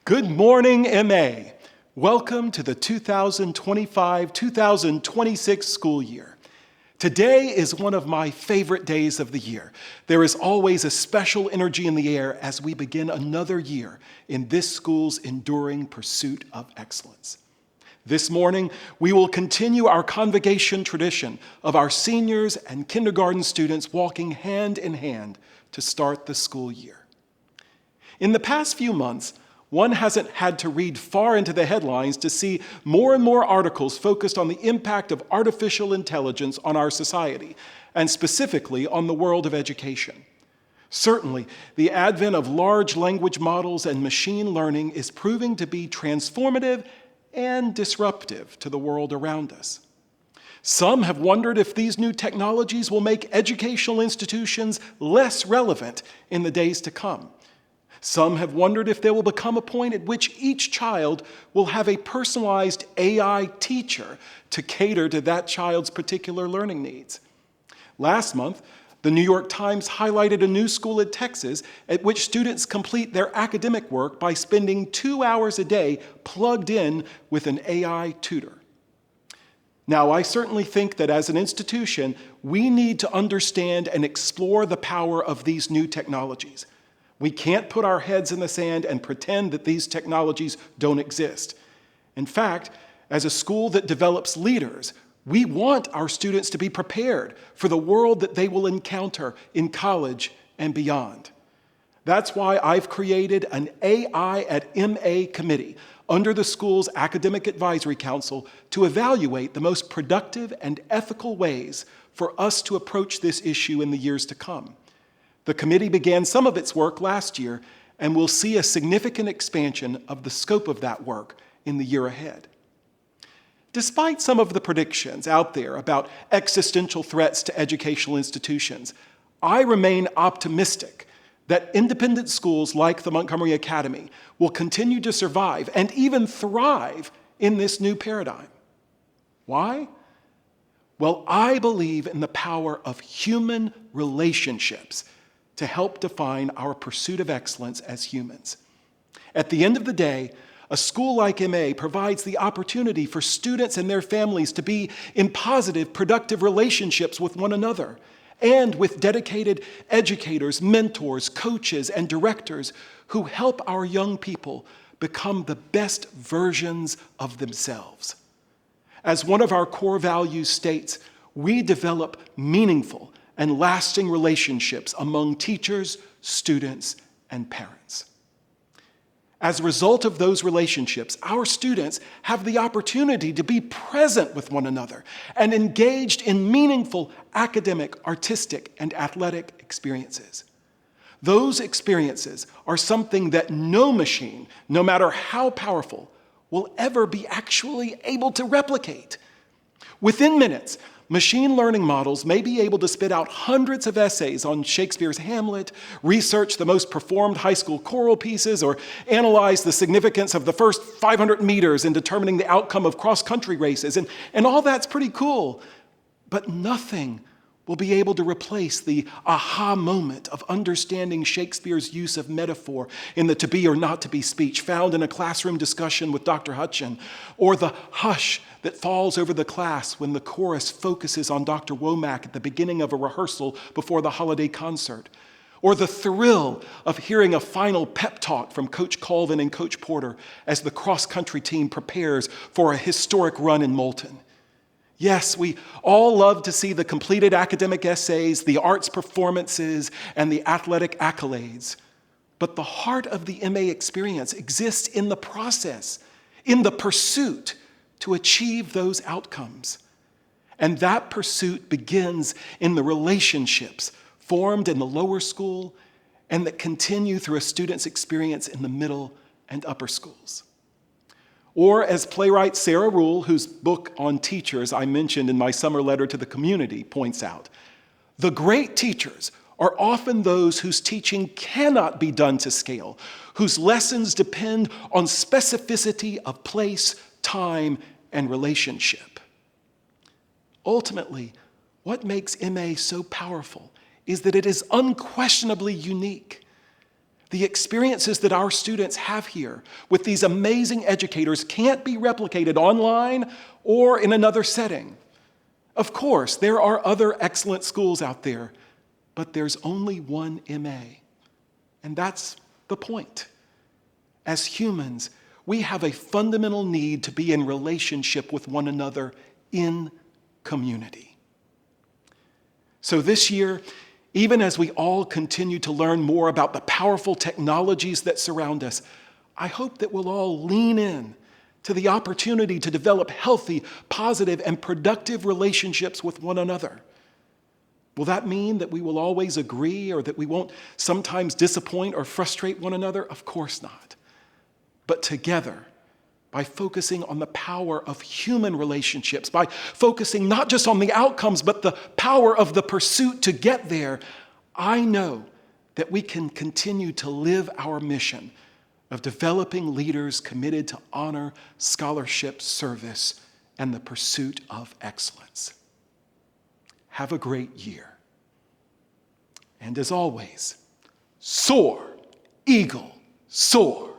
Good morning, MA. Welcome to the 2025-2026 school year. Today is one of my favorite days of the year. There is always a special energy in the air as we begin another year in this school's enduring pursuit of excellence. This morning, we will continue our convocation tradition of our seniors and kindergarten students walking hand in hand to start the school year. In the past few months, one hasn't had to read far into the headlines to see more and more articles focused on the impact of artificial intelligence on our society, and specifically on the world of education. Certainly, the advent of large language models and machine learning is proving to be transformative and disruptive to the world around us. Some have wondered if these new technologies will make educational institutions less relevant in the days to come. Some have wondered if there will become a point at which each child will have a personalized AI teacher to cater to that child's particular learning needs. Last month, the New York Times highlighted a new school in Texas at which students complete their academic work by spending 2 hours a day plugged in with an AI tutor. Now, I certainly think that as an institution, we need to understand and explore the power of these new technologies. We can't put our heads in the sand and pretend that these technologies don't exist. In fact, as a school that develops leaders, we want our students to be prepared for the world that they will encounter in college and beyond. That's why I've created an AI at MA committee under the school's Academic Advisory Council to evaluate the most productive and ethical ways for us to approach this issue in the years to come. The committee began some of its work last year and will see a significant expansion of the scope of that work in the year ahead. Despite some of the predictions out there about existential threats to educational institutions, I remain optimistic that independent schools like the Montgomery Academy will continue to survive and even thrive in this new paradigm. Why? Well, I believe in the power of human relationships to help define our pursuit of excellence as humans. At the end of the day, a school like MA provides the opportunity for students and their families to be in positive, productive relationships with one another and with dedicated educators, mentors, coaches, and directors who help our young people become the best versions of themselves. As one of our core values states, we develop meaningful and lasting relationships among teachers, students, and parents. As a result of those relationships, our students have the opportunity to be present with one another and engaged in meaningful academic, artistic, and athletic experiences. Those experiences are something that no machine, no matter how powerful, will ever be actually able to replicate. Within minutes, machine learning models may be able to spit out hundreds of essays on Shakespeare's Hamlet, research the most performed high school choral pieces, or analyze the significance of the first 500 meters in determining the outcome of cross-country races. And all that's pretty cool, but nothing will be able to replace the aha moment of understanding Shakespeare's use of metaphor in the to be or not to be speech found in a classroom discussion with Dr. Hutchin, or the hush that falls over the class when the chorus focuses on Dr. Womack at the beginning of a rehearsal before the holiday concert, or the thrill of hearing a final pep talk from Coach Colvin and Coach Porter as the cross-country team prepares for a historic run in Moulton. Yes, we all love to see the completed academic essays, the arts performances, and the athletic accolades. But the heart of the MA experience exists in the process, in the pursuit to achieve those outcomes. And that pursuit begins in the relationships formed in the lower school and that continue through a student's experience in the middle and upper schools. Or as playwright Sarah Ruhl, whose book on teachers I mentioned in my summer letter to the community, points out, the great teachers are often those whose teaching cannot be done to scale, whose lessons depend on specificity of place, time, and relationship. Ultimately, what makes MA so powerful is that it is unquestionably unique. The experiences that our students have here with these amazing educators can't be replicated online or in another setting. Of course, there are other excellent schools out there, but there's only one MA. And that's the point. As humans, we have a fundamental need to be in relationship with one another in community. So this year, even as we all continue to learn more about the powerful technologies that surround us, I hope that we'll all lean in to the opportunity to develop healthy, positive, and productive relationships with one another. Will that mean that we will always agree or that we won't sometimes disappoint or frustrate one another? Of course not. But together, by focusing on the power of human relationships, by focusing not just on the outcomes, but the power of the pursuit to get there, I know that we can continue to live our mission of developing leaders committed to honor, scholarship, service, and the pursuit of excellence. Have a great year. And as always, soar, eagle, soar.